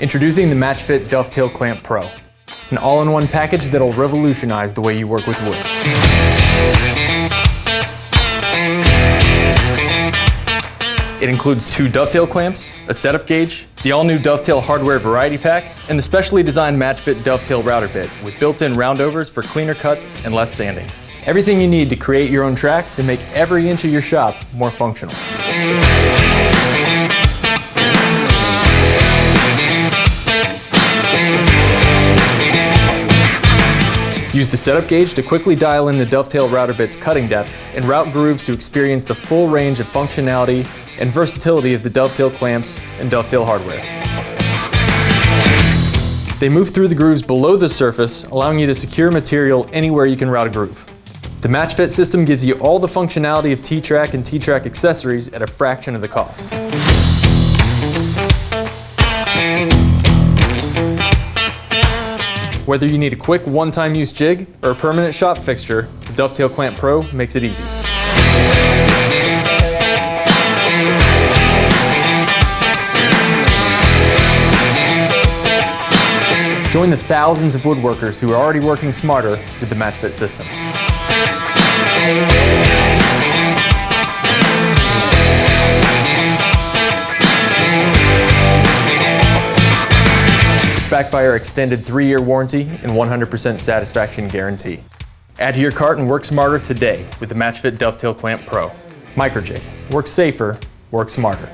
Introducing the MATCHFIT Dovetail Clamp Pro, an all-in-one package that'll revolutionize the way you work with wood. It includes 2 dovetail clamps, a setup gauge, the all-new Dovetail hardware variety pack, and the specially designed MATCHFIT Dovetail Router Bit with built-in roundovers for cleaner cuts and less sanding. Everything you need to create your own tracks and make every inch of your shop more functional. Use the setup gauge to quickly dial in the Dovetail Router Bit's cutting depth and route grooves to experience the full range of functionality and versatility of the Dovetail clamps and Dovetail hardware. They move through the grooves below the surface, allowing you to secure material anywhere you can route a groove. The MATCHFIT system gives you all the functionality of T-Track and T-Track accessories at a fraction of the cost. Whether you need a quick one-time use jig or a permanent shop fixture, the Dovetail Clamp Pro makes it easy. Join the thousands of woodworkers who are already working smarter with the MATCHFIT system. Backed by our extended 3-year warranty and 100% satisfaction guarantee. Add to your cart and work smarter today with the MATCHFIT Dovetail Clamp Pro. Microjig. Work safer, work smarter.